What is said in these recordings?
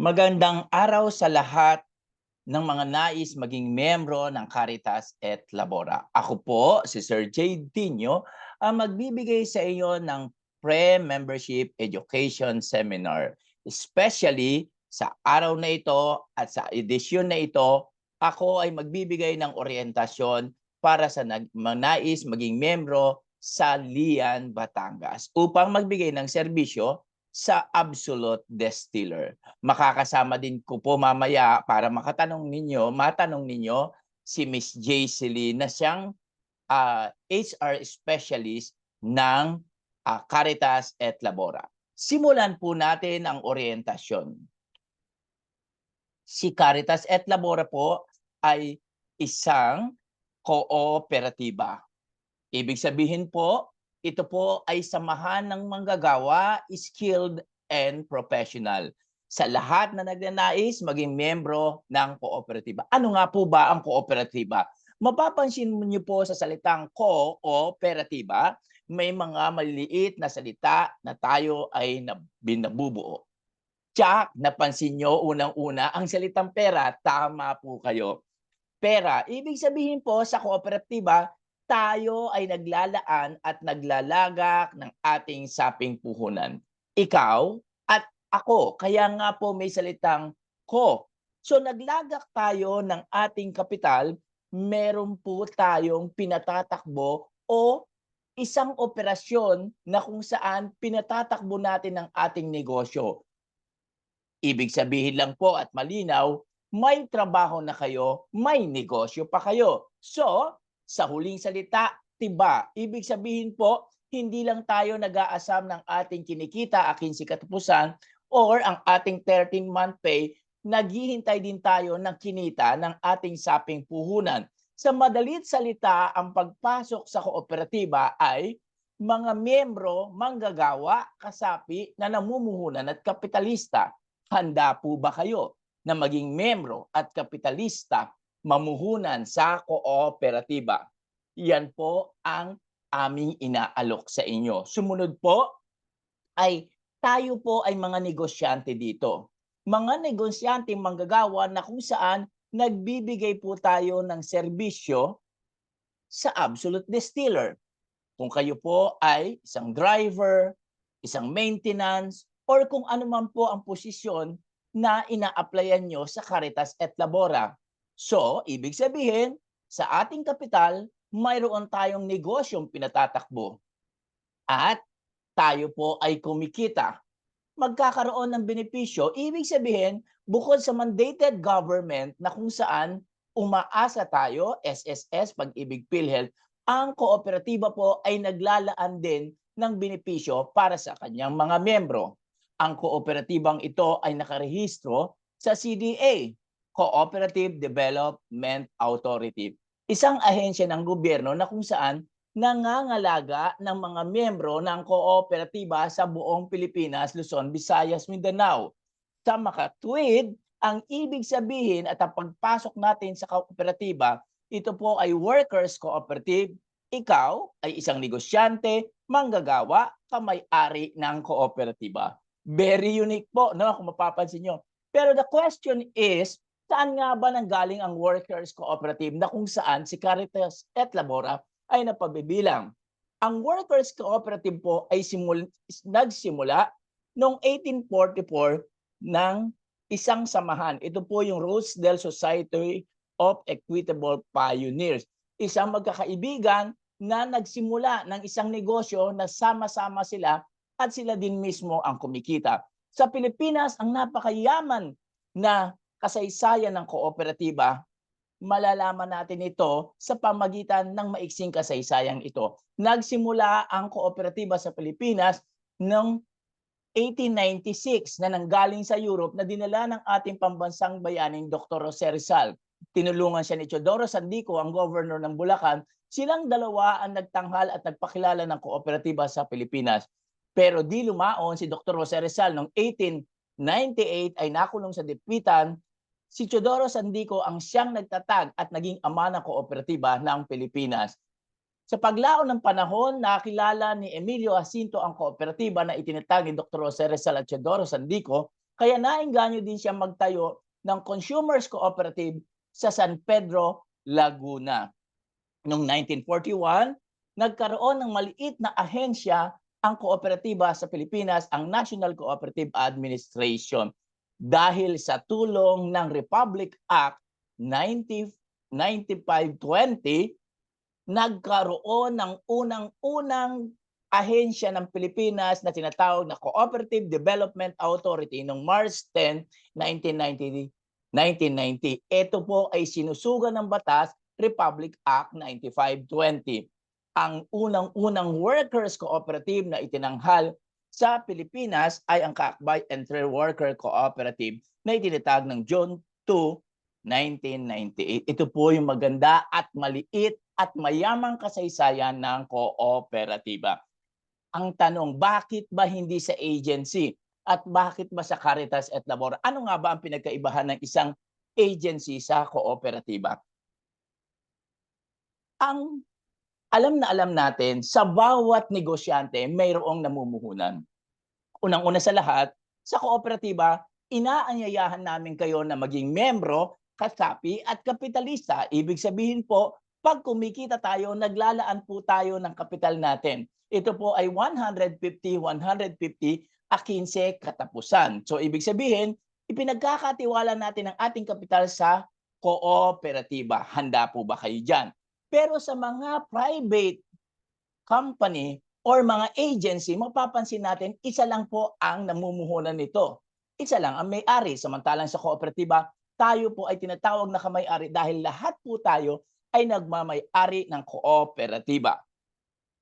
Magandang araw sa lahat ng mga nais maging miyembro ng Caritas et Labora. Ako po, si Sir Jade Tinio, ang magbibigay sa iyo ng pre-membership education seminar. Especially sa araw na ito at sa edisyon na ito, ako ay magbibigay ng orientasyon para sa nais maging miyembro sa Lian, Batangas upang magbigay ng serbisyo sa Absolute Distiller. Makakasama din ko po mamaya para matanong ninyo si Miss Jacely na siyang HR specialist ng Caritas et Labora. Simulan po natin ang orientasyon. Si Caritas et Labora po ay isang kooperatiba. Ibig sabihin po, ito po ay samahan ng manggagawa, skilled and professional sa lahat na nagnanais maging miyembro ng kooperatiba. Ano nga po ba ang kooperatiba? Mapapansin niyo po sa salitang kooperatiba, may mga maliliit na salita na tayo ay binabubuo. Tsak, napansin nyo unang-una ang salitang pera, tama po kayo. Pera, ibig sabihin po sa kooperatiba, tayo ay naglalaan at naglalagak ng ating saping puhunan. Ikaw at ako, kaya nga po may salitang ko. So naglagak tayo ng ating kapital, meron po tayong pinatatakbo o isang operasyon na kung saan pinatatakbo natin ang ating negosyo. Ibig sabihin lang po at malinaw, may trabaho na kayo, may negosyo pa kayo. So, sa huling salita, tiba. Ibig sabihin po, hindi lang tayo nag-aasam ng ating kinikita, akin si katapusan, or ang ating 13-month pay, naghihintay din tayo ng kinita ng ating saping puhunan. Sa madalit salita, ang pagpasok sa kooperatiba ay mga miyembro, manggagawa, kasapi na namumuhunan at kapitalista. Handa po ba kayo na maging miyembro at kapitalista mamuhunan sa kooperatiba? Yan po ang aming inaalok sa inyo. Sumunod po ay tayo po ay mga negosyante dito. Mga negosyante manggagawa na kung saan nagbibigay po tayo ng serbisyo sa Absolute Distiller. Kung kayo po ay isang driver, isang maintenance, or kung ano man po ang posisyon na ina-applyan nyo sa Caritas et Labora. So, ibig sabihin, sa ating kapital, mayroon tayong negosyong pinatatakbo. At tayo po ay kumikita. Magkakaroon ng benepisyo, ibig sabihin, bukod sa mandated government na kung saan umaasa tayo, SSS, Pag-ibig PhilHealth, ang kooperatiba po ay naglalaan din ng benepisyo para sa kanyang mga miyembro. Ang kooperatibang ito ay nakarehistro sa CDA, Cooperative Development Authority. Isang ahensya ng gobyerno na kung saan nangangalaga ng mga miyembro ng kooperatiba sa buong Pilipinas, Luzon, Visayas, Mindanao. Sa makatwid, ang ibig sabihin at ang pagpasok natin sa kooperatiba, ito po ay workers cooperative, ikaw ay isang negosyante, manggagawa, kamay-ari ng kooperatiba. Very unique po, no? Kung mapapansin nyo. Pero the question is, saan nga ba nanggaling ang workers cooperative na kung saan si Caritas et Labora ay napabibilang? Ang workers cooperative po ay nagsimula noong 1844 ng isang samahan. Ito po yung Rosedale Society of Equitable Pioneers. Isang magkakaibigan na nagsimula ng isang negosyo na sama-sama sila at sila din mismo ang kumikita. Sa Pilipinas, ang napakayaman na kasaysayan ng kooperatiba, malalaman natin ito sa pamagitan ng maiksing kasaysayang ito. Nagsimula ang kooperatiba sa Pilipinas noong 1896 na nanggaling sa Europe na dinala ng ating pambansang bayaning Dr. Jose Rizal. Tinulungan siya ni Teodoro Sandico, ang governor ng Bulacan. Silang dalawa ang nagtanghal at nagpakilala ng kooperatiba sa Pilipinas. Pero di lumaon si Dr. Jose Rizal noong 1898 ay nakulong sa Dipitan. Si Teodoro Sandico ang siyang nagtatag at naging ama ng kooperatiba ng Pilipinas. Sa paglaon ng panahon, nakilala ni Emilio Jacinto ang kooperatiba na itinatag ni Dr. Jose Rizal at Teodoro Sandico Kaya naengganyo din siya magtayo ng Consumers Cooperative sa San Pedro, Laguna. Noong 1941, nagkaroon ng maliit na ahensya ang kooperatiba sa Pilipinas, ang National Cooperative Administration. Dahil sa tulong ng Republic Act 9520, nagkaroon ng unang-unang ahensya ng Pilipinas na tinatawag na Cooperative Development Authority noong March 10, 1990. Ito po ay sinusugan ng batas Republic Act 9520. Ang unang-unang workers cooperative na itinanghal sa Pilipinas ay ang Kaakbay Entre Worker Cooperative na itinatag ng June 2, 1998. Ito po yung maganda at maliit at mayamang kasaysayan ng kooperatiba. Ang tanong, bakit ba hindi sa agency? At bakit ba sa Caritas et Labor? Ano nga ba ang pinagkaibahan ng isang agency sa kooperatiba? Ang alam na alam natin, sa bawat negosyante, mayroong namumuhunan. Unang-una sa lahat, sa kooperatiba, inaanyayahan namin kayo na maging membro, kasapi at kapitalista. Ibig sabihin po, pag kumikita tayo, naglalaan po tayo ng kapital natin. Ito po ay 150, 150 a 15 katapusan. So ibig sabihin, ipinagkakatiwala natin ang ating kapital sa kooperatiba. Handa po ba kayo dyan? Pero sa mga private company or mga agency, mapapansin natin, isa lang po ang namumuhunan nito. Isa lang ang may-ari. Samantalang sa kooperatiba, tayo po ay tinatawag na kamay-ari dahil lahat po tayo ay nagmamay-ari ng kooperatiba.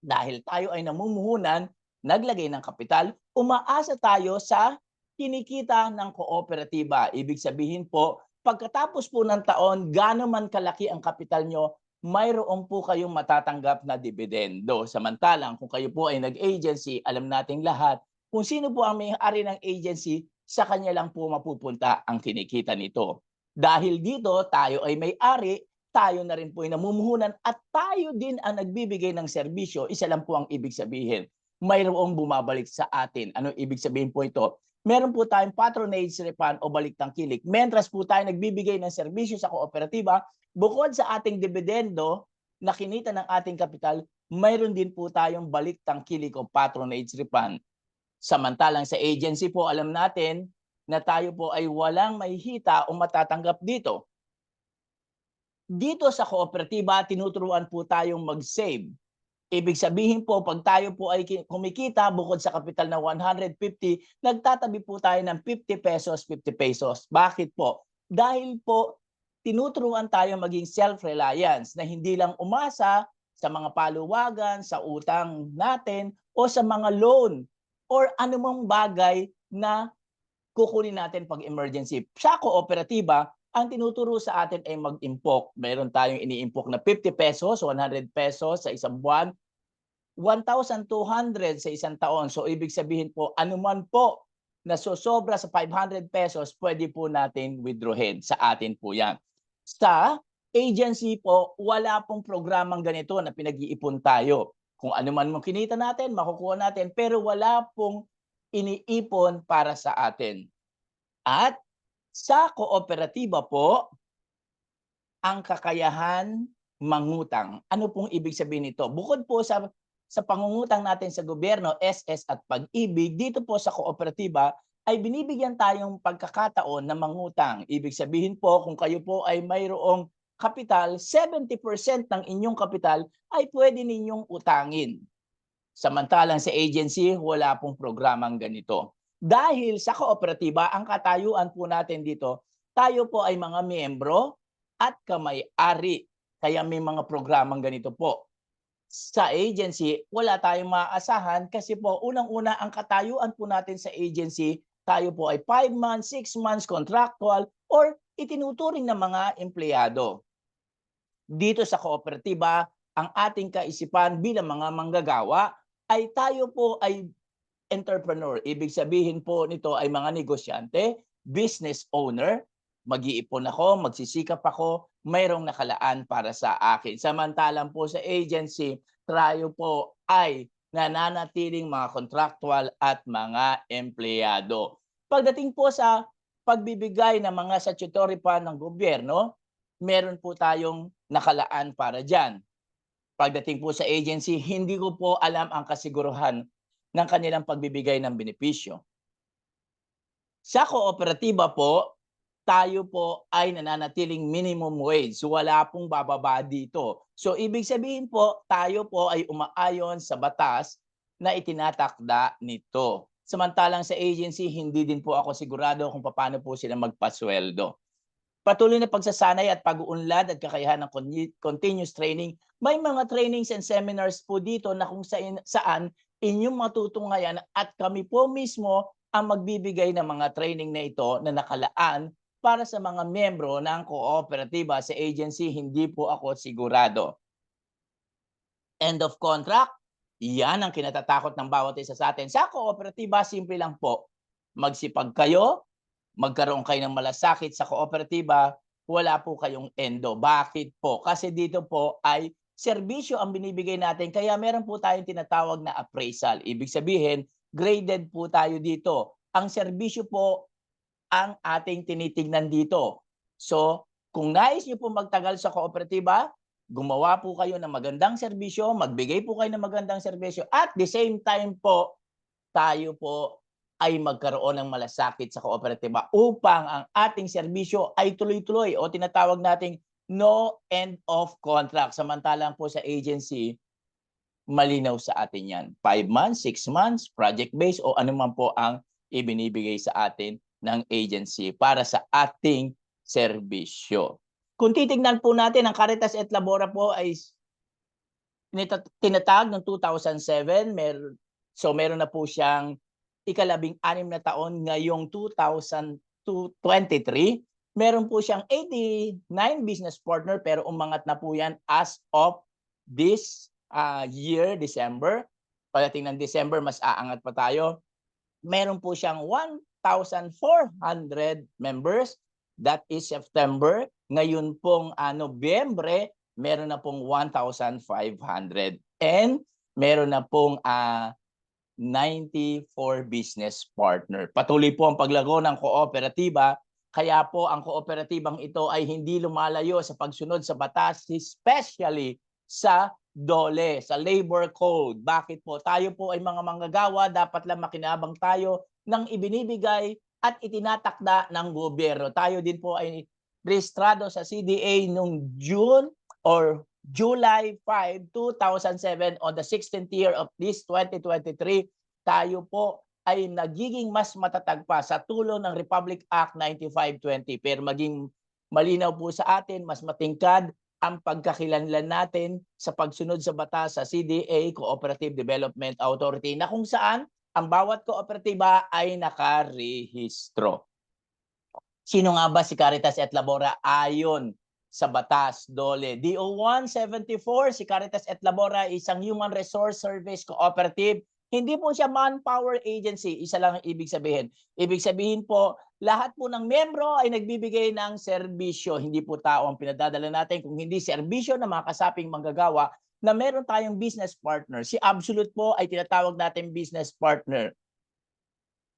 Dahil tayo ay namumuhunan, naglagay ng kapital, umaasa tayo sa kinikita ng kooperatiba. Ibig sabihin po, pagkatapos po ng taon, gaano man kalaki ang kapital nyo, mayroon po kayong matatanggap na dividendo. Samantalang kung kayo po ay nag-agency, alam nating lahat, kung sino po ang may-ari ng agency, sa kanya lang po mapupunta ang kinikita nito. Dahil dito, tayo ay may-ari, tayo na rin po ay namumuhunan at tayo din ang nagbibigay ng serbisyo. Isa lang po ang ibig sabihin. Mayroong bumabalik sa atin. Ano ibig sabihin po ito? Meron po tayong patronage refund o balik tangkilik. Mentras po tayo nagbibigay ng serbisyo sa kooperatiba, bukod sa ating dividendo na kinita ng ating kapital, mayroon din po tayong balik tangkilik o patronage refund. Samantalang sa agency po, alam natin na tayo po ay walang mahihita o matatanggap dito. Dito sa kooperatiba, tinuturuan po tayong mag-save. Ibig sabihin po, pag tayo po ay kumikita bukod sa kapital na 150, nagtatabi po tayo ng 50 pesos, 50 pesos. Bakit po? Dahil po, tinuturuan tayo maging self-reliance na hindi lang umasa sa mga paluwagan, sa utang natin, o sa mga loan, or anumang bagay na kukunin natin pag emergency. Sa kooperatiba, ang tinuturo sa atin ay mag-impok. Meron tayong ini-impok na 50 pesos, 100 pesos sa isang buwan, 1,200 sa isang taon. So ibig sabihin po, anuman po na sosobra sa 500 pesos, pwede po natin withdrawin. Sa atin po yan. Sa agency po, wala pong programang ganito na pinag-iipon tayo. Kung anuman mong kinita natin, makukuha natin, pero wala pong iniipon para sa atin. At sa kooperatiba po, ang kakayahan mangutang. Ano pong ibig sabihin nito? Bukod po sa pangungutang natin sa gobyerno, SS at Pag-ibig, dito po sa kooperatiba ay binibigyan tayong pagkakataon na mangutang. Ibig sabihin po, kung kayo po ay mayroong kapital, 70% ng inyong kapital ay pwede ninyong utangin. Samantalang sa agency, wala pong programang ganito. Dahil sa kooperatiba, ang katayuan po natin dito, tayo po ay mga miyembro at kamay-ari. Kaya may mga programang ganito po. Sa agency, wala tayong maaasahan kasi po unang-una ang katayuan po natin sa agency, tayo po ay 5 months, 6 months contractual or itinuturing ng mga empleyado. Dito sa kooperatiba, ang ating kaisipan bilang mga manggagawa ay tayo po ay entrepreneur. Ibig sabihin po nito ay mga negosyante, business owner, mag-iipon ako, magsisikap ako, mayroong nakalaan para sa akin. Samantalang po sa agency, tayo po ay nananatiling mga contractual at mga empleyado. Pagdating po sa pagbibigay ng mga statutory fund ng gobyerno, meron po tayong nakalaan para diyan. Pagdating po sa agency, hindi ko po alam ang kasiguruhan ng kanilang pagbibigay ng benepisyo. Sa kooperatiba po, tayo po ay nananatiling minimum wage. So wala pong bababa dito. So ibig sabihin po, tayo po ay umaayon sa batas na itinatakda nito. Samantalang sa agency, hindi din po ako sigurado kung paano po sila magpasweldo. Patuloy na pagsasanay at pag-uunlad at kakayahan ng continuous training. May mga trainings and seminars po dito na kung saan inyong matutunghayan at kami po mismo ang magbibigay ng mga training na ito na nakalaan para sa mga miyembro ng kooperatiba. Sa agency, hindi po ako sigurado. End of contract, yan ang kinatatakot ng bawat isa sa atin. Sa kooperatiba, simple lang po. Magsipag kayo, magkaroon kayo ng malasakit sa kooperatiba, wala po kayong endo. Bakit po? Kasi dito po ay serbisyo ang binibigay natin, kaya meron po tayong tinatawag na appraisal. Ibig sabihin, graded po tayo dito. Ang serbisyo po ang ating tinitingnan dito. So, kung nais nyo po magtagal sa kooperatiba, gumawa po kayo ng magandang serbisyo, magbigay po kayo ng magandang serbisyo, at the same time po, tayo po ay magkaroon ng malasakit sa kooperatiba upang ang ating serbisyo ay tuloy-tuloy o tinatawag nating no end of contract. Samantalang po sa agency, malinaw sa atin yan. 5 months, 6 months, project-based o anuman po ang ibinibigay sa atin ng agency para sa ating serbisyo. Kung titignan po natin, ang Caritas et Labora po ay tinatag ng 2007. Meron na po siyang ika-16 na taon ngayong 2023. Meron po siyang 89 business partner pero umangat na po yan as of this year, December. Pagdating ng December, mas aangat pa tayo. Meron po siyang 1,400 members. That is September. Ngayon pong Nobyembre, meron na pong 1,500. And meron na pong 94 business partner. Patuloy po ang paglago ng kooperatiba. Kaya po ang kooperatibang ito ay hindi lumalayo sa pagsunod sa batas, especially sa DOLE, sa Labor Code. Bakit po? Tayo po ay mga manggagawa, dapat lang makinabang tayo ng ibinibigay at itinatakda ng gobyerno. Tayo din po ay rehistrado sa CDA noong June or July 5, 2007, on the 16th year of this 2023, tayo po ay nagiging mas matatag pa sa tulong ng Republic Act 9520. Pero maging malinaw po sa atin, mas matingkad ang pagkakilanlan natin sa pagsunod sa batas sa CDA, Cooperative Development Authority, na kung saan ang bawat kooperatiba ay nakarehistro. Sino nga ba si Caritas et Labora ayon sa batas DOLE? DO 174, si Caritas et Labora isang human resource service cooperative. Hindi po siya manpower agency, isa lang ang ibig sabihin. Ibig sabihin po, lahat po ng membro ay nagbibigay ng serbisyo. Hindi po tao ang pinadadala natin, kung hindi serbisyo ng mga kasaping manggagawa na meron tayong business partner. Si Absolute po ay tinatawag natin business partner.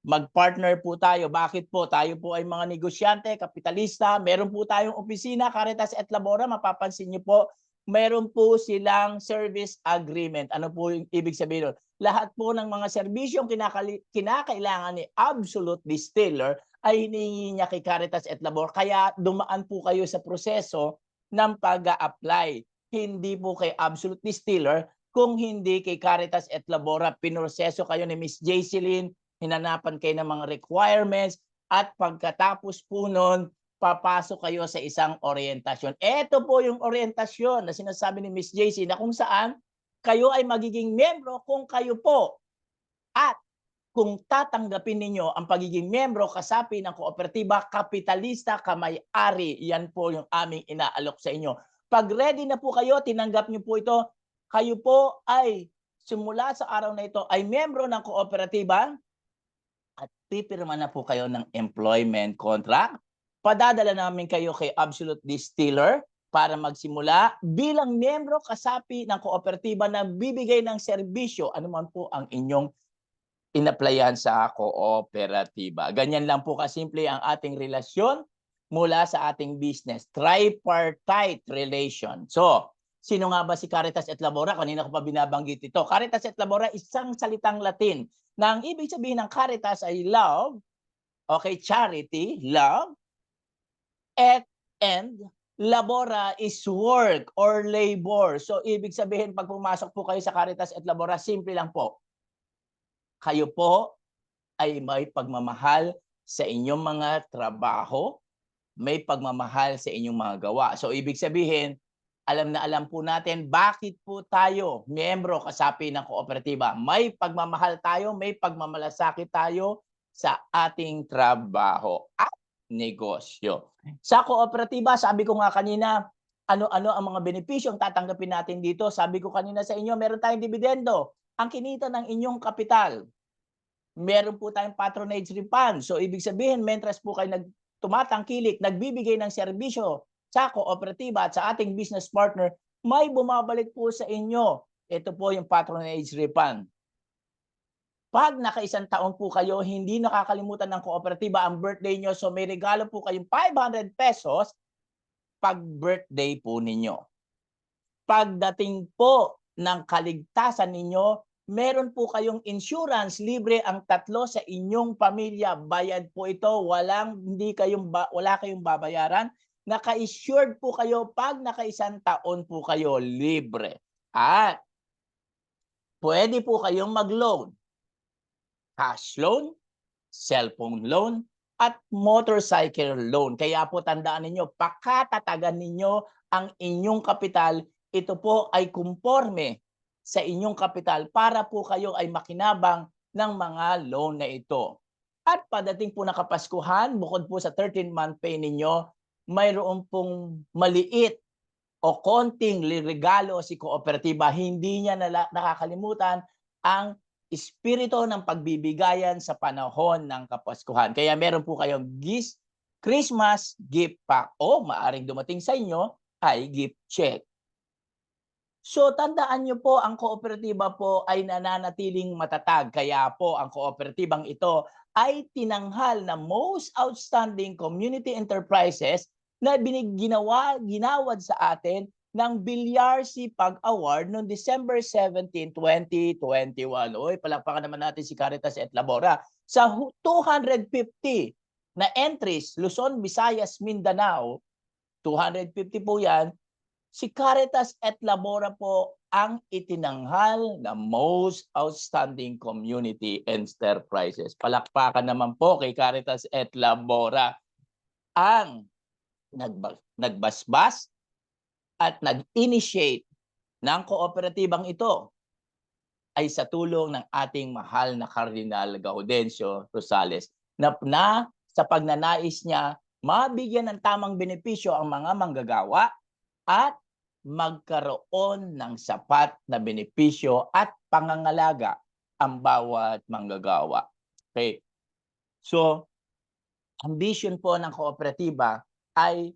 Mag-partner po tayo. Bakit po? Tayo po ay mga negosyante, kapitalista. Meron po tayong opisina, Caritas et Labora. Mapapansin niyo po, meron po silang service agreement. Ano po yung ibig sabihin nun? Lahat po ng mga serbisyong kinakailangan ni Absolute Distiller ay hinihingi niya kay Caritas et Labora. Kaya dumaan po kayo sa proseso ng pag-a-apply. Hindi po kay Absolute Distiller, kung hindi kay Caritas et Labora. Pinroseso kayo ni Miss Jayceline, hinanapan kayo ng mga requirements, at pagkatapos po nun, papasok kayo sa isang orientasyon. Ito po yung orientasyon na sinasabi ni Miss JC na kung saan kayo ay magiging miyembro kung kayo po. At kung tatanggapin ninyo ang pagiging miyembro, kasapi ng kooperatiba, kapitalista, kamay-ari, yan po yung aming inaalok sa inyo. Pag ready na po kayo, tinanggap niyo po ito, kayo po ay simula sa araw na ito ay miyembro ng kooperatiba at pipirma na po kayo ng employment contract. Padadala namin kayo kay Absolute Distiller para magsimula bilang miyembro kasapi ng kooperatiba na bibigay ng serbisyo, anuman po ang inyong inaplayan sa kooperatiba. Ganyan lang po kasimple ang ating relasyon mula sa ating business. Tripartite relation. So, sino nga ba si Caritas et Labora? Kanina ko pa binabanggit ito. Caritas et Labora, isang salitang Latin na ang ibig sabihin ng Caritas ay love, okay, charity, love, and labora is work or labor. So, ibig sabihin, pag pumasok po kayo sa Caritas et Labora, simple lang po. Kayo po ay may pagmamahal sa inyong mga trabaho, may pagmamahal sa inyong mga gawa. So, ibig sabihin, alam na alam po natin bakit po tayo, miyembro, kasapi ng kooperatiba. May pagmamahal tayo, may pagmamalasakit tayo sa ating trabaho at negosyo. Sa kooperatiba, sabi ko nga kanina, ano-ano ang mga benepisyo ang tatanggapin natin dito. Sabi ko kanina sa inyo, meron tayong dividendo. Ang kinita ng inyong kapital. Meron po tayong patronage refund. So, ibig sabihin, mentras po kayo tumatangkilik, nagbibigay ng serbisyo sa kooperatiba at sa ating business partner, may bumabalik po sa inyo. Ito po yung patronage refund. Pag nakaisang taon po kayo, hindi nakakalimutan ng kooperatiba ang birthday nyo. So, may regalo po kayong 500 pesos pag birthday po ninyo. Pagdating po ng kaligtasan ninyo, meron po kayong insurance, libre ang 3 sa inyong pamilya. Bayad po ito, wala kayong babayaran. Naka-assured po kayo pag nakaisang taon po kayo, libre. At pwede po kayong mag-loan. Cash loan, cellphone loan, at motorcycle loan. Kaya po tandaan ninyo, pakatatagan ninyo ang inyong kapital. Ito po ay kumporme sa inyong kapital para po kayo ay makinabang ng mga loan na ito. At padating po na Kapaskuhan, bukod po sa 13-month pay ninyo, mayroon pong maliit o konting regalo si kooperatiba. Hindi niya nakakalimutan ang espiritu ng pagbibigayan sa panahon ng Kapaskuhan. Kaya meron po kayong Christmas gift pack o maaring dumating sa inyo ay gift check. So tandaan nyo po, ang kooperatiba po ay nananatiling matatag. Kaya po ang kooperatibang ito ay tinanghal na Most Outstanding Community Enterprises na ginawad sa atin ng Bilyarsi Pag-Award noong December 17, 2021. Oy, palakpakan naman natin si Caritas et Labora. Sa 250 na entries, Luzon, Visayas, Mindanao, 250 po yan, si Caritas et Labora po ang itinanghal na Most Outstanding Community Enterprises. Palakpakan naman po kay Caritas et Labora. Ang nagbasbas at nag-initiate ng kooperatibang ito ay sa tulong ng ating mahal na Cardinal Gaudencio Rosales na sa pagnanais niya mabigyan ng tamang benepisyo ang mga manggagawa at magkaroon ng sapat na benepisyo at pangangalaga ang bawat manggagawa. Okay. So, ang vision po ng kooperatiba ay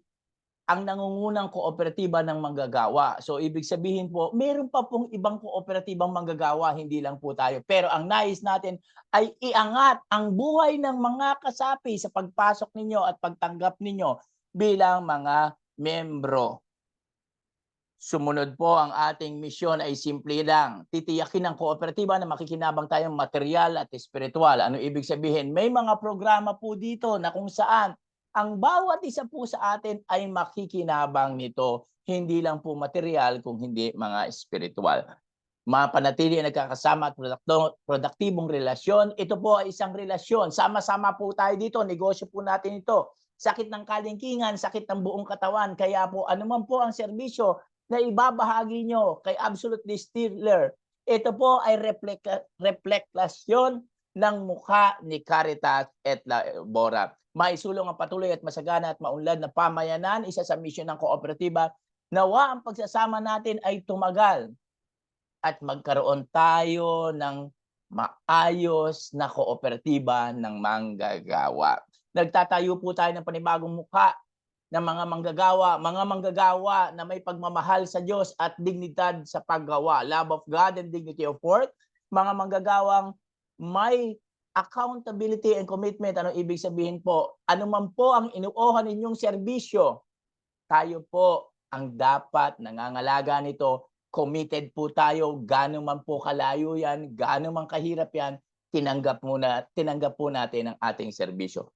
ang nangungunang kooperatiba ng manggagawa. So, ibig sabihin po, meron pa pong ibang kooperatibang manggagawa, hindi lang po tayo. Pero ang nais natin ay iangat ang buhay ng mga kasapi sa pagpasok ninyo at pagtanggap ninyo bilang mga membro. Sumunod po, ang ating misyon ay simple lang. Titiyakin ng kooperatiba na makikinabang tayong material at espiritual. Ano ibig sabihin? May mga programa po dito na kung saan ang bawat isa po sa atin ay makikinabang nito. Hindi lang po material, kung hindi mga espiritual. Mapanatili ang nagkakasama at produktibong relasyon. Ito po ay isang relasyon. Sama-sama po tayo dito. Negosyo po natin ito. Sakit ng kalingkingan, sakit ng buong katawan. Kaya po, anuman po ang serbisyo na ibabahagi nyo kay Absolute Distiller, ito po ay refleksyon ng mukha ni Caritas et Labora. Maisulong ang patuloy at masagana at maunlad na pamayanan, isa sa misyon ng kooperatiba. Nawa ang pagsasama natin ay tumagal at magkaroon tayo ng maayos na kooperatiba ng manggagawa. Nagtatayo po tayo ng panibagong mukha ng mga manggagawa na may pagmamahal sa Diyos at dignidad sa paggawa. Love of God and dignity of work. Mga manggagawang may accountability and commitment. Anong ibig sabihin po? Ano man po ang inuuha ninyong serbisyo, tayo po ang dapat nangangalaga nito. Committed po tayo, gaano man po kalayo yan, gaano man kahirap yan, tinanggap po natin ang ating serbisyo.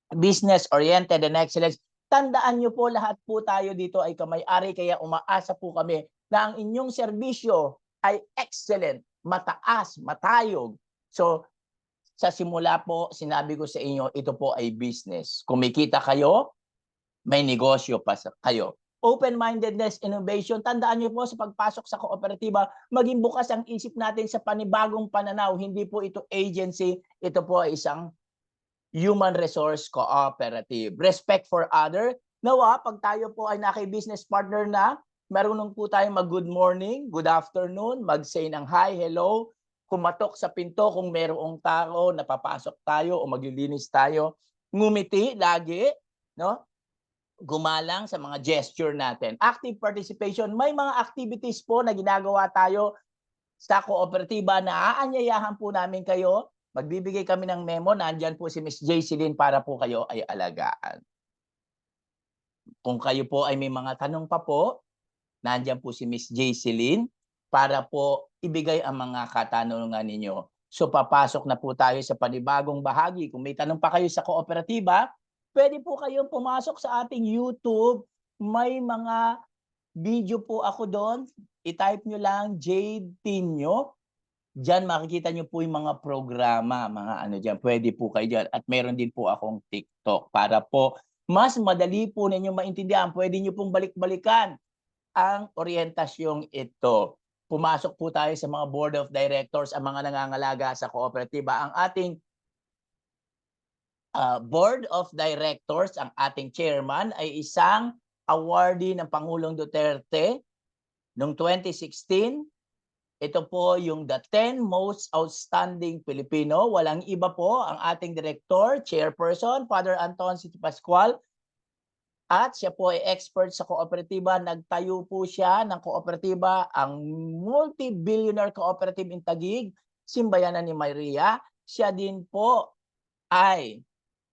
Business-oriented and excellence. Tandaan niyo po, lahat po tayo dito ay kamay-ari, kaya umaasa po kami na ang inyong serbisyo ay excellent, mataas, matayog. So, sa simula po, sinabi ko sa inyo, ito po ay business. Kumikita kayo, may negosyo pa kayo. Open-mindedness, innovation. Tandaan niyo po sa pagpasok sa kooperatiba, maging bukas ang isip natin sa panibagong pananaw. Hindi po ito agency, ito po ay isang human resource cooperative. Respect for other. Nawa, pag tayo po ay naki-business partner na, marunong po tayo mag-good morning, good afternoon, mag-say ng hi, hello, kumatok sa pinto kung mayroong tao, napapasok tayo o maglilinis tayo, ngumiti lagi, no? Gumalang sa mga gesture natin. Active participation, may mga activities po na ginagawa tayo sa kooperatiba na aanyayahan po namin kayo. Magbibigay kami ng memo, nandyan po si Miss Jaycelyn para po kayo ay alagaan. Kung kayo po ay may mga tanong pa po, nandyan po si Miss Jaycelyn para po ibigay ang mga katanungan ninyo. So papasok na po tayo sa panibagong bahagi. Kung may tanong pa kayo sa kooperatiba, pwede po kayong pumasok sa ating YouTube. May mga video po ako doon. I-type nyo lang Jade Tinyo. Diyan makikita nyo po yung mga programa, mga ano dyan. Pwede po kayo dyan. At meron din po akong TikTok para po mas madali po ninyo maintindihan. Pwede nyo pong balik-balikan ang orientasyong ito. Pumasok po tayo sa mga board of directors, ang mga nangangalaga sa kooperatiba. Ang ating board of directors, ang ating chairman ay isang awardee ng Pangulong Duterte noong 2016. Ito po yung the 10 most outstanding Filipino. Walang iba po ang ating director, chairperson, Father Anton C. Pascual. At siya po ay expert sa kooperatiba. Nagtayo po siya ng kooperatiba, ang multi-billionaire cooperative in Taguig, Simbayanan ni Maria. Siya din po ay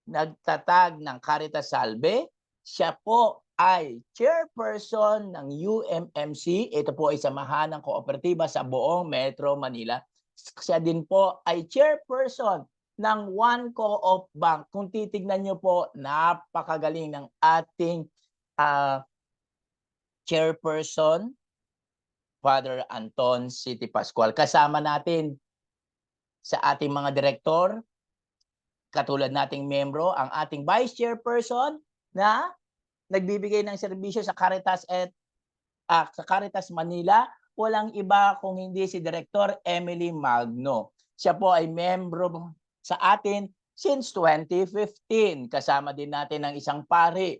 nagtatag ng Caritas Salve. Siya po ay chairperson ng UMMC. Ito po ay samahan ng kooperatiba sa buong Metro Manila. Siya din po ay chairperson ng One Co-op Bank. Kung titignan nyo po, napakagaling ng ating chairperson, Father Anton C. Pascual. Kasama natin sa ating mga direktor, katulad nating membro, ang ating vice chairperson na nagbibigay ng serbisyo sa Caritas sa Caritas Manila. Walang iba kung hindi si Director Emily Magno. Siya po ay membro sa atin since 2015. Kasama din natin ang isang pari.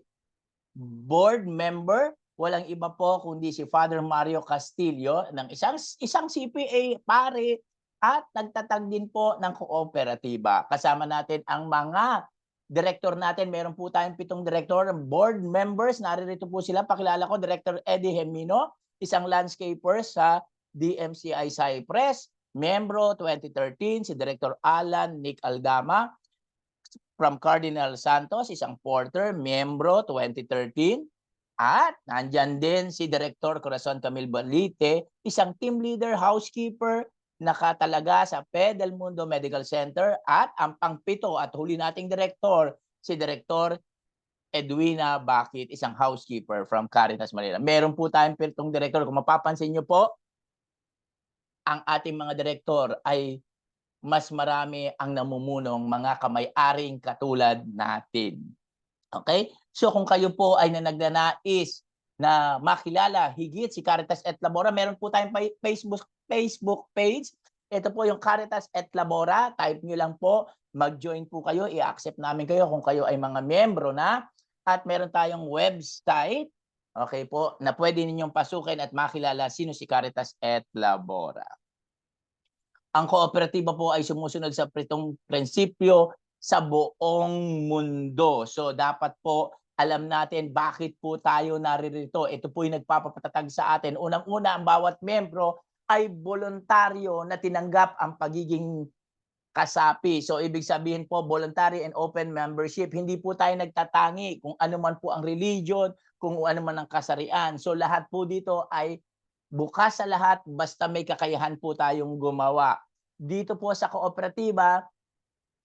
Board member, walang iba po kundi si Father Mario Castillo ng isang CPA pari at nagtatag din po ng kooperatiba. Kasama natin ang mga director natin. Meron po tayong 7 director, board members. Naririto po sila. Pakilala ko, Director Eddie Hemino, isang landscaper sa DMCI Cypress. Membro 2013, si Director Alan Nick Aldama. From Cardinal Santos, isang porter, membro 2013. At nandyan din si Director Corazon Camille Balite, isang team leader, housekeeper, nakatalaga sa Del Mundo Medical Center. At ang pang-7 at huli nating director, si Director Edwina Bakit, isang housekeeper from Caritas Manila. Meron po tayong 7 director. Kung mapapansin nyo po, ang ating mga direktor ay mas marami ang namumunong mga kamay-aring katulad natin. Okay? So kung kayo po ay nagnanais na makilala higit si Caritas et Labora, meron po tayong Facebook page. Ito po yung Caritas et Labora. Type nyo lang po, mag-join po kayo, i-accept namin kayo kung kayo ay mga miyembro na. At meron tayong website, okay po, na pwede ninyong pasukin at makilala sino si Caritas et Labora. Ang kooperatiba po ay sumusunod sa 7 prinsipyo sa buong mundo. So dapat po alam natin bakit po tayo naririto. Ito po yung nagpapatatag sa atin. Unang-una, ang bawat membro ay voluntaryo na tinanggap ang pagiging kasapi. So ibig sabihin po, voluntary and open membership, hindi po tayo nagtatangi kung ano man po ang religion, kung ano man ang kasarian. So lahat po dito ay bukas sa lahat basta may kakayahan po tayong gumawa. Dito po sa kooperatiba,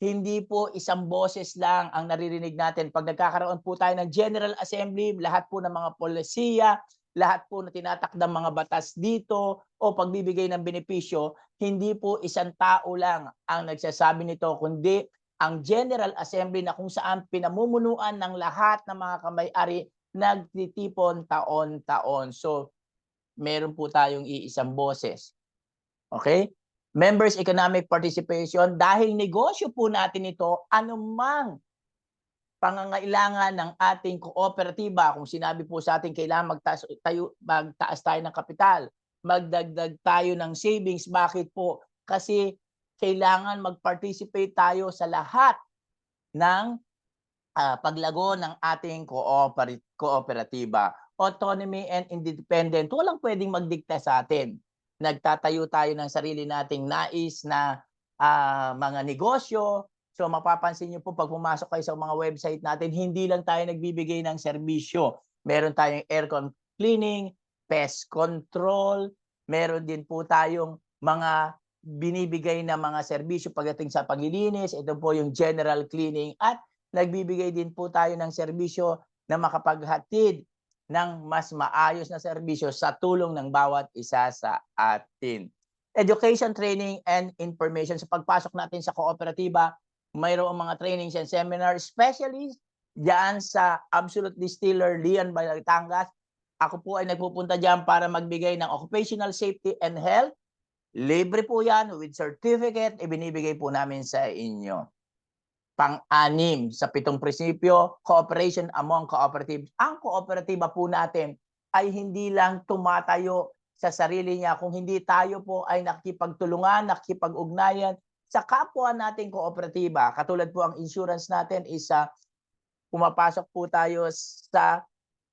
hindi po isang boses lang ang naririnig natin. Pag nagkakaroon po tayo ng General Assembly, lahat po ng mga polisiya, lahat po na tinatakdang mga batas dito o pagbibigay ng benepisyo, hindi po isang tao lang ang nagsasabi nito, kundi ang General Assembly na kung saan pinamumunuan ng lahat ng mga kamay-ari nagtitipon taon-taon. So, meron po tayong iisang boses. Okay? Members economic participation, dahil negosyo po natin ito, anumang pangangailangan ng ating kooperatiba, kung sinabi po sa atin kailangan magtaas tayo ng kapital, magdagdag tayo ng savings. Bakit po? Kasi kailangan mag-participate tayo sa lahat ng paglago ng ating kooperatiba. Autonomy and independent, walang pwedeng magdikta sa atin. Nagtatayo tayo ng sarili nating nais na mga negosyo. So mapapansin niyo po pag pumasok kayo sa mga website natin, hindi lang tayo nagbibigay ng serbisyo. Meron tayong aircon cleaning, pest control, meron din po tayong mga binibigay na mga serbisyo pagdating sa paglilinis. Ito po yung general cleaning at nagbibigay din po tayo ng serbisyo na makapaghatid ng mas maayos na serbisyo sa tulong ng bawat isa sa atin. Education, training, and information. Sa pagpasok natin sa kooperatiba, mayroong mga trainings and seminars, especially diyan sa Absolute Distiller Leon Batangas. Ako po ay nagpupunta diyan para magbigay ng occupational safety and health. Libre po yan with certificate, ibinibigay po namin sa inyo. Pang-anim sa 7 prinsipyo, cooperation among cooperatives. Ang kooperatiba po natin ay hindi lang tumatayo sa sarili niya, kung hindi tayo po ay nakikipagtulungan, nakikipag-ugnayan sa kapwa nating kooperatiba. Katulad po ang insurance natin is pumapasok po tayo sa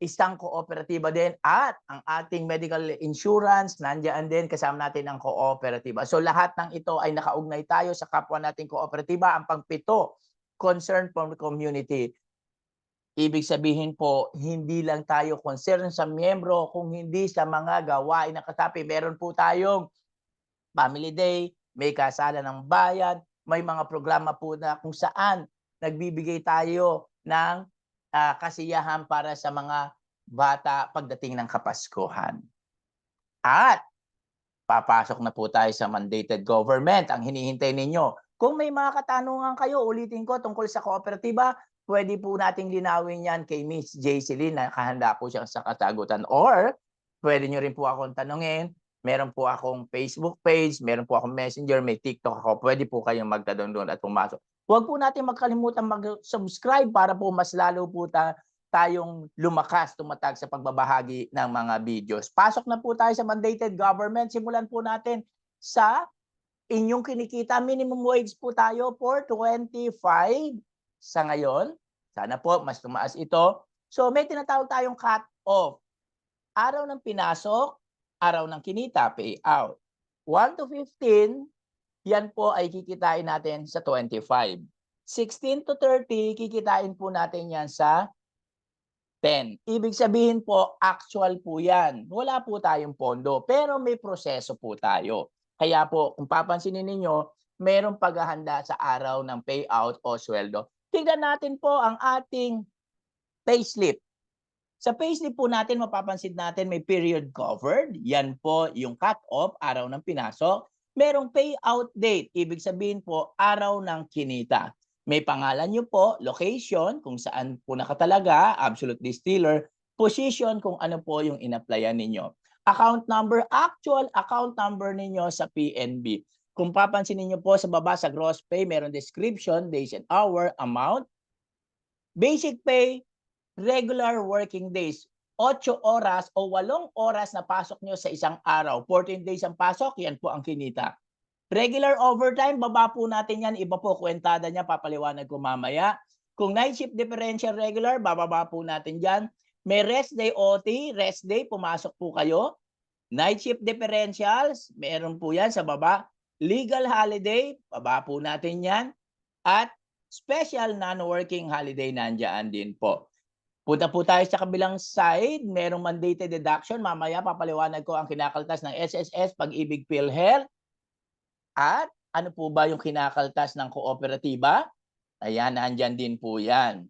isang kooperatiba din at ang ating medical insurance, nandiyan din kasama natin ang kooperatiba. So lahat ng ito ay nakaugnay tayo sa kapwa nating kooperatiba. Ang pang-7, concern from the community. Ibig sabihin po, hindi lang tayo concern sa miyembro, kung hindi sa mga gawain ng kasapi. Meron po tayong family day, may kasala ng bayan, may mga programa po na kung saan nagbibigay tayo ng kasiyahan para sa mga bata pagdating ng Kapaskuhan. At papasok na po tayo sa mandated government. Ang hinihintay ninyo, kung may mga katanungan kayo, ulitin ko, tungkol sa kooperatiba, pwede po nating linawin yan kay Miss Jayceline, na kahanda po siya sa kasagutan. Or, pwede nyo rin po akong tanungin. Meron po akong Facebook page, meron po akong Messenger, may TikTok ako. Pwede po kayong magtadownload at pumasok. Huwag po natin magkalimutan mag-subscribe para po mas lalo po tayong lumakas, tumatag sa pagbabahagi ng mga videos. Pasok na po tayo sa mandated government. Simulan po natin sa inyong kinikita. Minimum wage po tayo for 25 sa ngayon. Sana po mas tumaas ito. So may tinatawag tayong cut-off. Araw ng pinasok, araw ng kinita, payout. 1 to 15, yan po ay kikitain natin sa 25. 16 to 30, kikitain po natin yan sa 10. Ibig sabihin po, actual po yan. Wala po tayong pondo, pero may proseso po tayo. Kaya po, kung papansinin ninyo, mayroong paghahanda sa araw ng payout o sweldo. Tingnan natin po ang ating payslip. Sa payslip po natin, mapapansin natin may period covered. Yan po yung cut-off, araw ng pinasok. Merong payout date. Ibig sabihin po, araw ng kinita. May pangalan nyo po, location, kung saan po nakatalaga, Absolute Distiller, position, kung ano po yung in-applyan ninyo. Account number, actual account number ninyo sa PNB. Kung papansin niyo po sa baba sa gross pay, meron description, days and hour, amount. Basic pay, regular working days. 8 oras o 8 oras na pasok nyo sa isang araw. 14 days ang pasok, yan po ang kinita. Regular overtime, baba po natin yan. Iba po, kwentada niya, papaliwanag ko mamaya. Kung night shift differential regular, bababa po natin dyan. May rest day OT, rest day, pumasok po kayo. Night shift differentials, meron po yan sa baba. legal holiday, baba po natin yan. At special non-working holiday nandiyan din po. Punta po tayo sa kabilang side, merong mandated deduction. Mamaya papaliwanag ko ang kinakaltas ng SSS, Pag-ibig PhilHealth. At ano po ba yung kinakaltas ng kooperatiba? Ayan, nandyan din po yan.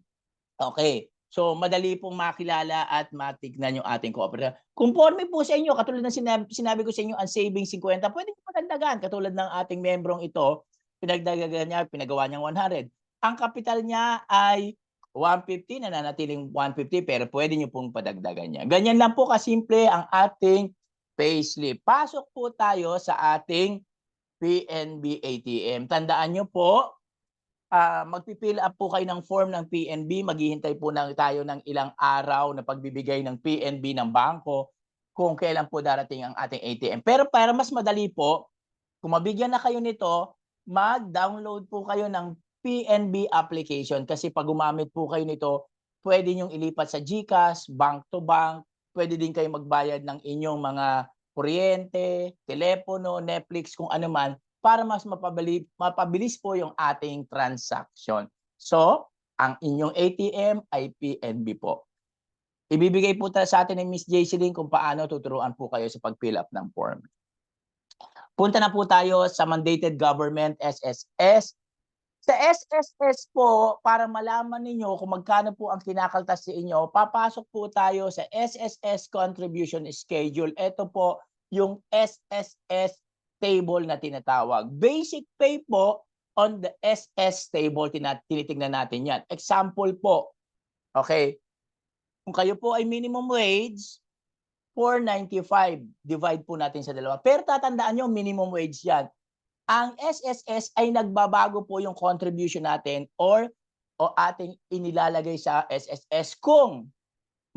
Okay. So, madali pong makilala at matignan yung ating cooperative. Conforme po sa inyo, katulad ng sinabi ko sa inyo, ang saving 50, pwede nyo padagdagan. Katulad ng ating membrong ito, pinagdagagan niya, pinagawa niyang 100. Ang kapital niya ay 150, nananatiling 150, pero pwede nyo pong padagdagan niya. Ganyan lang po kasimple ang ating payslip. Pasok po tayo sa ating PNB ATM. Tandaan nyo po, magpi-fill up po kayo ng form ng PNB, maghihintay po tayo ng ilang araw na pagbibigay ng PNB ng bangko kung kailan po darating ang ating ATM. Pero para mas madali po, kung mabigyan na kayo nito, mag-download po kayo ng PNB application kasi pag gumamit po kayo nito, pwede niyong ilipat sa GCash, bank to bank, pwede din kayo magbayad ng inyong mga kuryente, telepono, Netflix, kung ano man, para mas mapabilis po yung ating transaction. So, ang inyong ATM ay PNB po. Ibibigay po sa atin ni Miss Jayceline kung paano tuturuan po kayo sa pag-fill up ng form. Punta na po tayo sa mandated government SSS. Sa SSS po, para malaman ninyo kung magkano po ang kinakaltas sa inyo, papasok po tayo sa SSS Contribution Schedule. Ito po yung SSS table na tinatawag. Basic pay po on the SS table, tinitignan natin yan. Example po, okay, kung kayo po ay minimum wage, 495, divide po natin sa dalawa. Pero tatandaan nyo, minimum wage yan. Ang SSS ay nagbabago po yung contribution natin o ating inilalagay sa SSS kung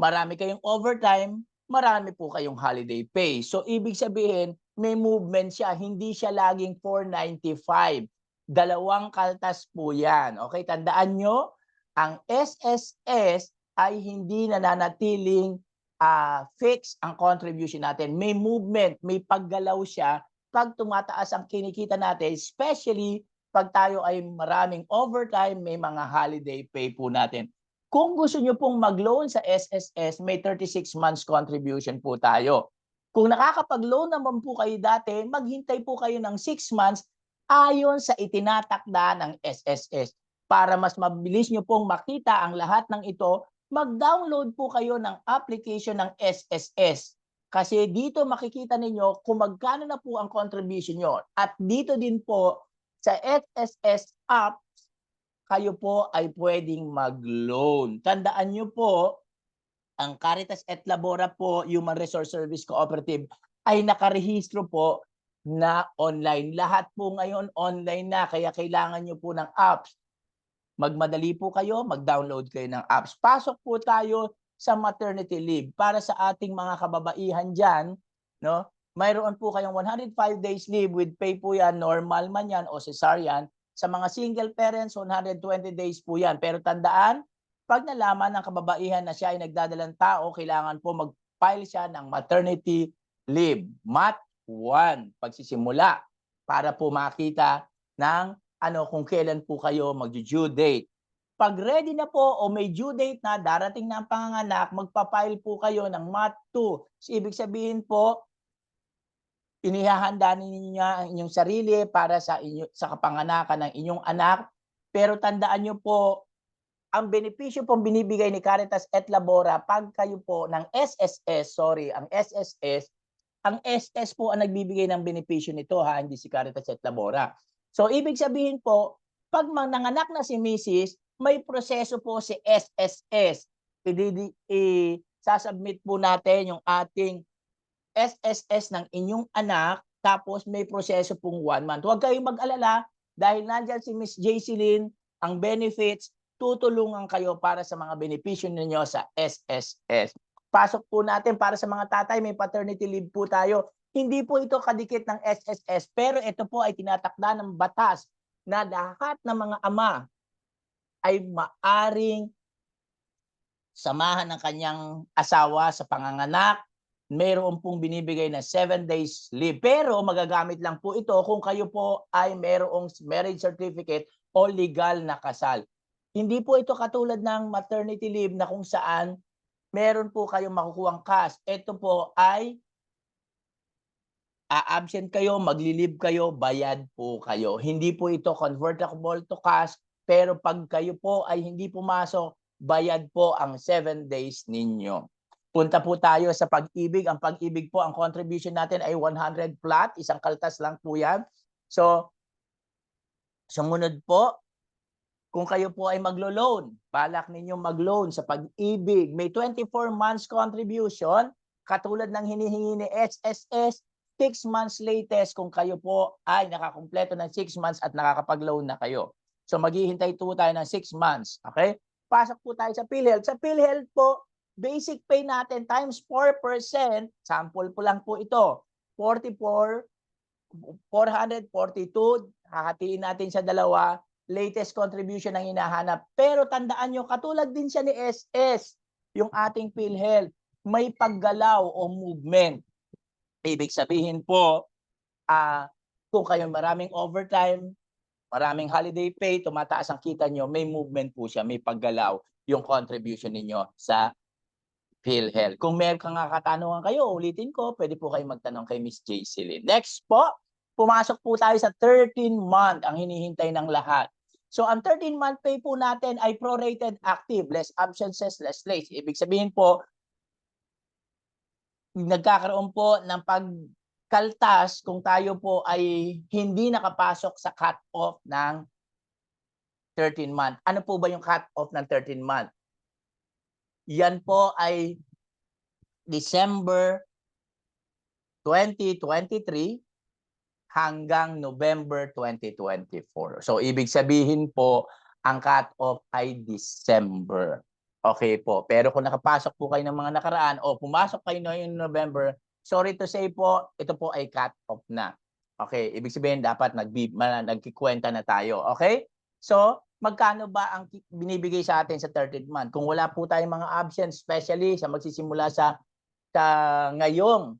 marami kayong overtime, marami po kayong holiday pay. So, ibig sabihin, may movement siya. Hindi siya laging 495. Dalawang kaltas po yan. Okay, tandaan nyo, ang SSS ay hindi nananatiling fixed ang contribution natin. May movement, may paggalaw siya pag tumataas ang kinikita natin, especially pag tayo ay maraming overtime, may mga holiday pay po natin. Kung gusto nyo pong mag-loan sa SSS, may 36 months contribution po tayo. Kung nakakapag-loan naman po kayo dati, maghintay po kayo ng 6 months ayon sa itinatakda ng SSS. Para mas mabilis nyo pong makita ang lahat ng ito, mag-download po kayo ng application ng SSS. Kasi dito makikita ninyo kung magkano na po ang contribution nyo. At dito din po sa SSS app, kayo po ay pwedeng mag-loan. Tandaan nyo po, ang Caritas et Labora po, Human Resource Service Cooperative, ay nakarehistro po na online. Lahat po ngayon online na, kaya kailangan nyo po ng apps. Magmadali po kayo, mag-download kayo ng apps. Pasok po tayo sa maternity leave. Para sa ating mga kababaihan dyan, no? Mayroon po kayong 105 days leave with pay po yan, normal man yan o cesarean. Sa mga single parents, 120 days po yan. Pero tandaan, pag nalaman ng kababaihan na siya ay nagdadalang tao, kailangan po mag-file siya ng maternity leave. Mat 1, pagsisimula, para po makita ng kung kailan po kayo mag-due date. Pag ready na po o may due date na, darating na ang panganganak, magpa-file po kayo ng Mat 2. So, ibig sabihin po, inihahanda ninyo ang inyong sarili para sa kapanganakan ng inyong anak. Pero tandaan nyo po, ang benepisyo pong binibigay ni Caritas et Labora pag kayo po ng SSS, ang SS po ang nagbibigay ng benepisyo nito, hindi si Caritas et Labora. So, ibig sabihin po, pag nanganak na si Mrs., may proseso po si SSS. Sasubmit po natin yung ating SSS ng inyong anak, tapos may proseso pong 1 month. Huwag kayong mag-alala dahil nandyan si Miss Jayceline, ang benefits, tutulungan kayo para sa mga benepisyo ninyo sa SSS. Pasok po natin para sa mga tatay, may paternity leave po tayo. Hindi po ito kadikit ng SSS, pero ito po ay tinatakda ng batas na lahat ng mga ama ay maaring samahan ng kanyang asawa sa panganganak, mayroon pong binibigay na 7 days leave. Pero magagamit lang po ito kung kayo po ay mayroong marriage certificate o legal na kasal. Hindi po ito katulad ng maternity leave na kung saan meron po kayong makukuhang cash. Ito po ay a-absent kayo, magli-leave kayo, bayad po kayo. Hindi po ito convertible to cash, pero pag kayo po ay hindi pumasok, bayad po ang 7 days ninyo. Punta po tayo sa Pag-ibig. Ang Pag-ibig po, ang contribution natin ay 100 flat, isang kaltas lang po yan. So, sumunod po, kung kayo po ay maglo-loan, balak ninyong mag-loan sa Pag-ibig, may 24 months contribution, katulad ng hinihingi ni SSS, 6 months latest kung kayo po ay nakakumpleto ng 6 months at nakakapag-loan na kayo. So maghihintay po tayo ng 6 months. Okay? Pasok po tayo sa PhilHealth. Sa PhilHealth po, basic pay natin times 4%, sample po lang po ito, 442, hahatiin natin sa dalawa, latest contribution ang hinahanap. Pero tandaan nyo, katulad din siya ni SS, yung ating PhilHealth, may paggalaw o movement. Ibig sabihin po, kung kayo maraming overtime, maraming holiday pay, tumataas ang kita nyo, may movement po siya, may paggalaw yung contribution ninyo sa PhilHealth. Kung meron kang katanungan kayo, ulitin ko, pwede po kayo magtanong kay Miss Jaycelyn. Next po, pumasok po tayo sa 13-month, ang hinihintay ng lahat. So ang 13-month pay po natin ay prorated active, less absences, less late. Ibig sabihin po, nagkakaroon po ng pagkaltas kung tayo po ay hindi nakapasok sa cut-off ng 13-month. Ano po ba yung cut-off ng 13-month? Yan po ay December 2023 hanggang November 2024. So ibig sabihin po, ang cut-off ay December. Okay po. Pero kung nakapasok po kayo ng mga nakaraan o pumasok kayo noong November, sorry to say po, ito po ay cut-off na. Okay, ibig sabihin dapat nagkikwenta na tayo. Okay? So, magkano ba ang binibigay sa atin sa 13th month? Kung wala po tayong mga absent, especially sa magsisimula sa ngayong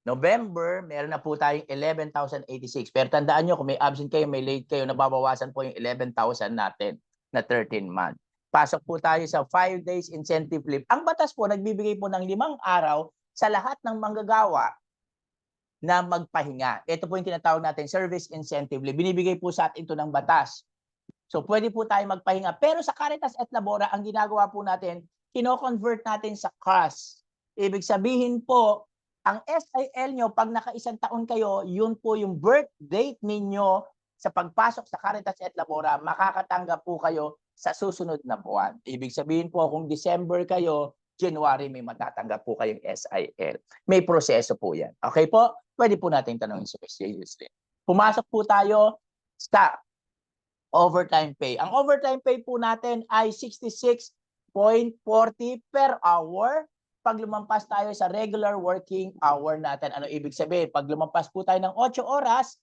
November, meron na po tayong 11,086. Pero tandaan nyo, kung may absent kayo, may late kayo, nababawasan po yung 11,000 natin na 13 month. Pasok po tayo sa 5 days incentive leave. Ang batas po, nagbibigay po ng 5 araw sa lahat ng manggagawa na magpahinga. Ito po yung tinatawag natin service incentive leave. Binibigay po sa atin ito ng batas. So pwede po tayo magpahinga. Pero sa Caritas et Labora, ang ginagawa po natin, kino-convert natin sa cash. Ibig sabihin po, ang SIL nyo, pag naka-1 taon kayo, yun po yung birth date ninyo sa pagpasok sa Caritas et Labora, makakatanggap po kayo sa susunod na buwan. Ibig sabihin po, kung December kayo, January may matatanggap po kayong SIL. May proseso po yan. Okay po? Pwede po natin tanongin si Ms. Jaycelyn. Pumasok po tayo sa overtime pay. Ang overtime pay po natin ay 66.40 per hour. Pag lumampas tayo sa regular working hour natin, ano ibig sabihin? Pag lumampas po tayo ng 8 oras,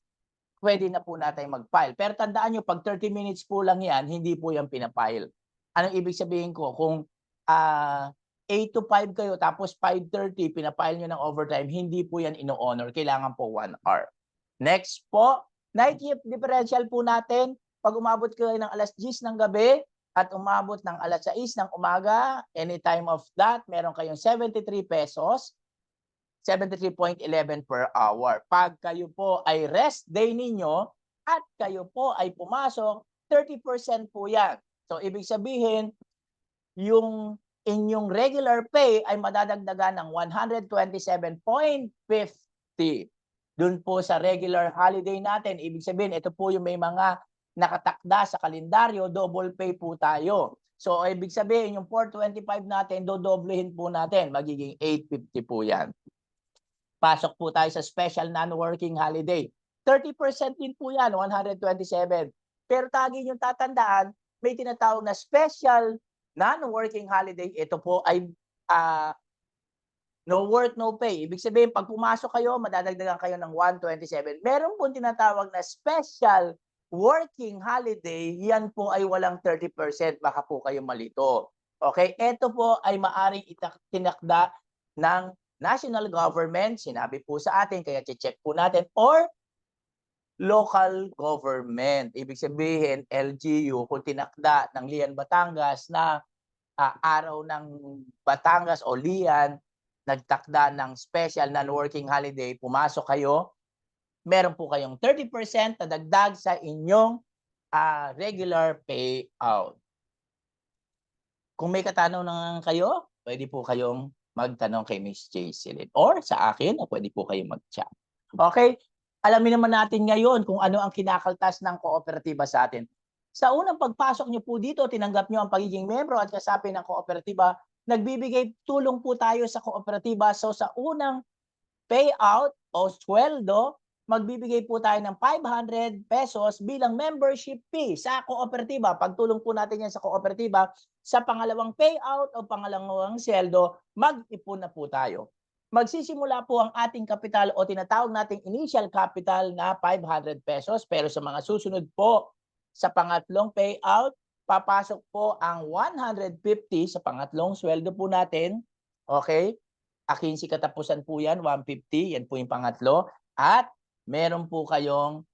pwede na po natin mag-file. Pero tandaan nyo, pag 30 minutes po lang yan, hindi po yan pinapile. Anong ibig sabihin ko? Kung 8 to 5 kayo, tapos 5:30, pinapile nyo ng overtime, hindi po yan ino-honor. Kailangan po 1 hour. Next po, night shift differential po natin. Pag umabot kayo ng alas 10 ng gabi at umabot ng alas 6 ng umaga, anytime of that, meron kayong 73 pesos. 73.11 per hour. Pag kayo po ay rest day ninyo at kayo po ay pumasok, 30% po yan. So, ibig sabihin, yung inyong regular pay ay madadagdagan ng 127.50. Doon po sa regular holiday natin, ibig sabihin, ito po yung may mga nakatakda sa kalendaryo, double pay po tayo. So, ibig sabihin, yung 425 natin, dodoblehin po natin, magiging 850 po yan. Pasok po tayo sa special non-working holiday. 30% din po yan, 127. Pero tagi yung tatandaan, may tinatawag na special non-working holiday. Ito po ay no work, no pay. Ibig sabihin, pag pumasok kayo, madadagdagan kayo ng 127. Meron po tinatawag na special working holiday. Yan po ay walang 30%. Baka po kayo malito. Okay? Ito po ay maaring tinakda ng national government, sinabi po sa atin, kaya check po natin, or local government. Ibig sabihin, LGU, kung tinakda ng Lian Batangas na araw ng Batangas o Lian, nagtakda ng special non-working holiday, pumasok kayo, meron po kayong 30% na dagdag sa inyong regular payout. Kung may katanungan kayo, pwede po kayong magtanong kay Miss Jaycelyn or sa akin, o pwede po kayong mag-chat. Okay? Alamin naman natin ngayon kung ano ang kinakaltas ng kooperatiba sa atin. Sa unang pagpasok niyo po dito, tinanggap niyo ang pagiging membro at kasapi ng kooperatiba. Nagbibigay tulong po tayo sa kooperatiba. So sa unang payout o sweldo, magbibigay po tayo ng 500 pesos bilang membership fee sa kooperatiba. Pagtulong po natin yan sa kooperatiba. Sa pangalawang payout o pangalawang sweldo, mag-ipon na po tayo. Magsisimula po ang ating kapital o tinatawag nating initial capital na 500 pesos. Pero sa mga susunod po, sa pangatlong payout, papasok po ang 150 sa pangatlong sweldo po natin. Okay? 15 katapusan po yan, 150. Yan po yung pangatlo. At meron po kayong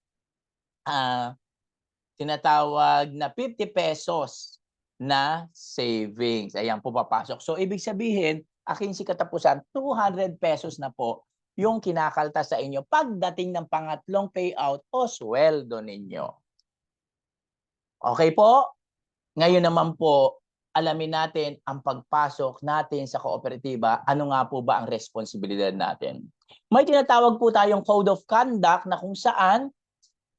tinatawag na 50 pesos na savings. Ayan po papasok. So, ibig sabihin, 15 katapusan, 200 pesos na po yung kinakaltas sa inyo pagdating ng pangatlong payout o sweldo ninyo. Okay po? Ngayon naman po, alamin natin ang pagpasok natin sa kooperatiba. Ano nga po ba ang responsibilidad natin? May tinatawag po tayong Code of Conduct na kung saan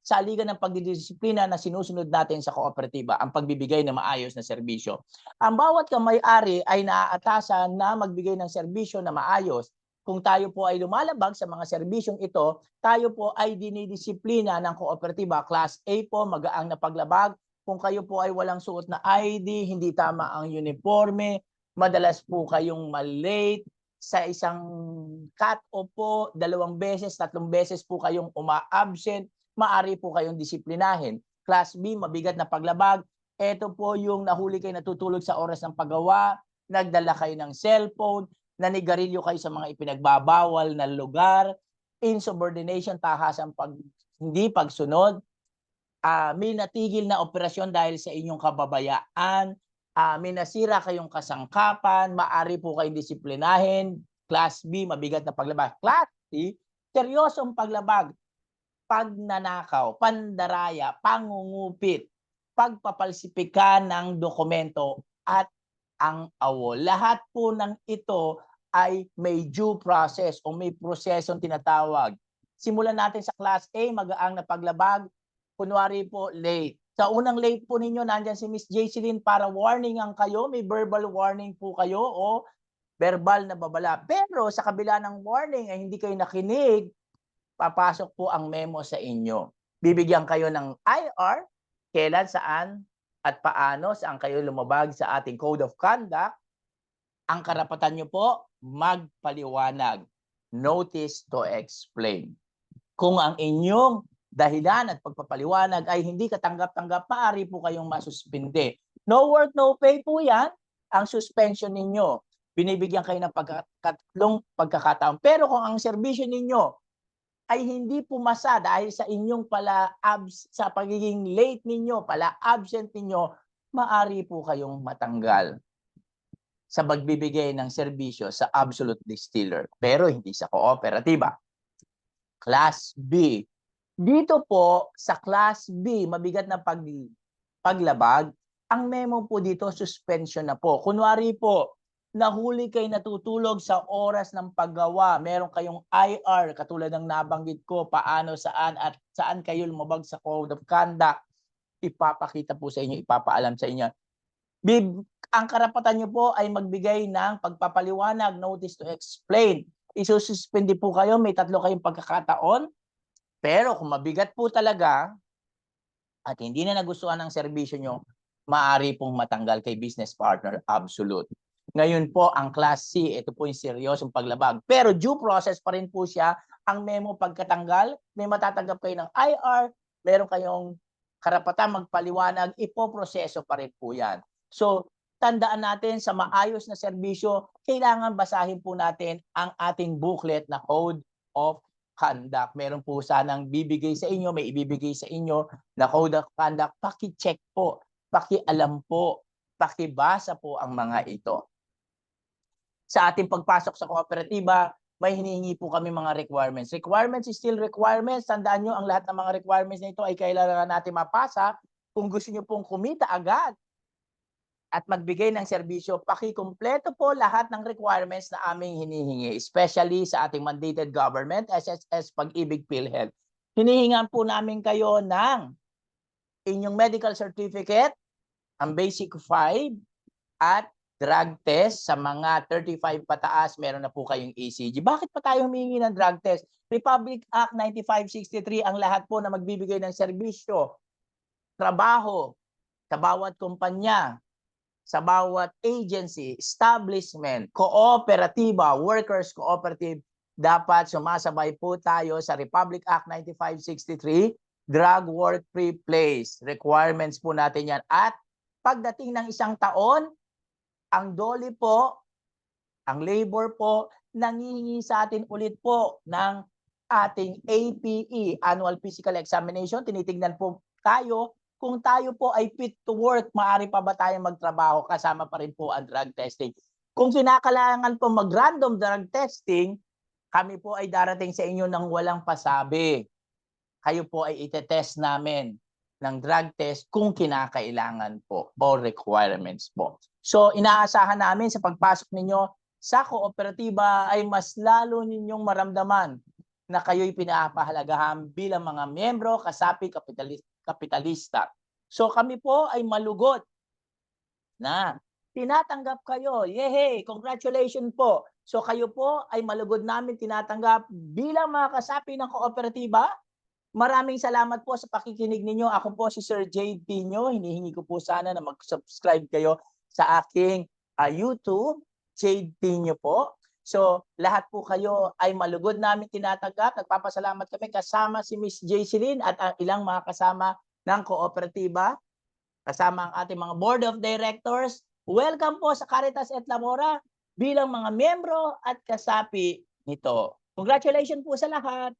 sa liga ng pagdidisiplina na sinusunod natin sa kooperatiba ang pagbibigay ng maayos na serbisyo. Ang bawat kamay-ari ay naaatasan na magbigay ng serbisyo na maayos. Kung tayo po ay lumalabag sa mga serbisyong ito, tayo po ay dinidisiplina ng kooperatiba. Class A po, magaang na paglabag. Kung kayo po ay walang suot na ID, hindi tama ang uniforme, madalas po kayong malate, sa isang cut-off po, 2 beses, 3 beses po kayong uma-absent, maari po kayong disiplinahin. Class B, mabigat na paglabag. Ito po yung nahuli kayo natutulog sa oras ng paggawa, nagdala kayo ng cellphone, nanigarilyo kayo sa mga ipinagbabawal na lugar, insubordination, tahasan hindi pagsunod, may natigil na operasyon dahil sa inyong kababayaan, may nasira kayong kasangkapan, maari po kayong disiplinahin. Class B, mabigat na paglabag. Class C, seryosong paglabag. Pagnanakaw, pandaraya, pangungupit, pagpapalsipika ng dokumento at ang awol. Lahat po ng ito ay may due process o may prosesong tinatawag. Simulan natin sa Class A, magaang na paglabag. Kunwari po, late. Sa unang late po ninyo, nandyan si Miss Jaycelyn para warningan kayo. May verbal warning po kayo o verbal na babala. Pero sa kabila ng warning ay hindi kayo nakinig, papasok po ang memo sa inyo. Bibigyan kayo ng IR, kailan, saan, at paano, saan kayo lumabag sa ating Code of Conduct. Ang karapatan nyo po, magpaliwanag. Notice to explain. Kung ang inyong dahilan at pagpapaliwanag ay hindi katanggap-tanggap, maaari po kayong masuspinde. No work, no pay po yan, ang suspension ninyo. Binibigyan kayo ng tatlong pagkakataon. Pero kung ang serbisyo ninyo ay hindi pumasa dahil sa inyong sa pagiging late ninyo, absent ninyo, maaari po kayong matanggal sa pagbibigay ng serbisyo sa absolute distiller, pero hindi sa kooperatiba. Class B. Dito po sa Class B, mabigat na paglabag, ang memo po dito, suspension na po. Kunwari po, nahuli kayo natutulog sa oras ng paggawa, meron kayong IR, katulad ng nabanggit ko, paano, saan, at saan kayo lumabag sa Code of Conduct, ipapakita po sa inyo, ipapaalam sa inyo. Ang karapatan nyo po ay magbigay ng pagpapaliwanag, notice to explain. Isususpindi po kayo, may 3 kayong pagkakataon. Pero kung mabigat po talaga at hindi na nagustuhan ng serbisyo nyo, maaari pong matanggal kay business partner, absolute. Ngayon po, ang Class C, ito po yung seryosong paglabag. Pero due process pa rin po siya. Ang memo pagkatanggal, may matatanggap kayo ng IR, meron kayong karapatan magpaliwanag, ipoproseso pa rin po yan. So, tandaan natin sa maayos na serbisyo, kailangan basahin po natin ang ating booklet na Code of Conduct. Meron po sanang bibigay sa inyo, may ibibigay sa inyo na Code of Conduct. Paki-check po, paki-alam po, paki-basa po ang mga ito. Sa ating pagpasok sa kooperatiba, may hinihingi po kami mga requirements. Requirements is still requirements. Tandaan nyo, ang lahat ng mga requirements na ito ay kailangan natin mapasa. Kung gusto nyo pong kumita agad at magbigay ng serbisyo, pakikumpleto po lahat ng requirements na aming hinihingi, especially sa ating mandated government, SSS, Pag-ibig, PhilHealth. Hinihingan po namin kayo ng inyong medical certificate, ang basic 5, at drug test. Sa mga 35 pataas, meron na po kayong ECG. Bakit pa tayo humingi ng drug test? Republic Act 9563 ang lahat po na magbibigay ng serbisyo, trabaho, sa bawat kumpanya, sa bawat agency, establishment, kooperatiba, workers cooperative, dapat sumasabay po tayo sa Republic Act 9563, drug work-free place. Requirements po natin yan. At pagdating ng isang taon, ang DOLE po, ang labor po, nangihingi sa atin ulit po ng ating APE, Annual Physical Examination. Tinitignan po tayo kung tayo po ay fit to work, maaari pa ba tayong magtrabaho, kasama pa rin po ang drug testing. Kung kinakailangan po mag-random drug testing, kami po ay darating sa inyo ng walang pasabi. Kayo po ay itetest namin ng drug test kung kinakailangan po o requirements po. So inaasahan namin sa pagpasok ninyo sa kooperatiba ay mas lalo ninyong maramdaman na kayo'y pinapahalagahan bilang mga miyembro, kasapi, kapitalista. So kami po ay malugod na tinatanggap kayo. Yehey! Congratulations po. So kayo po ay malugod namin tinatanggap bilang mga kasapi ng kooperatiba. Maraming salamat po sa pakikinig ninyo. Ako po si Sir Jade Pino. Hinihingi ko po sana na mag-subscribe kayo sa aking YouTube, Jade Pino po. So, lahat po kayo ay malugod namin tinatanggap. Nagpapasalamat kami kasama si Miss Jayceline at ang ilang mga kasama ng kooperatiba, kasama ang ating mga Board of Directors. Welcome po sa Caritas et Labora bilang mga miyembro at kasapi nito. Congratulations po sa lahat.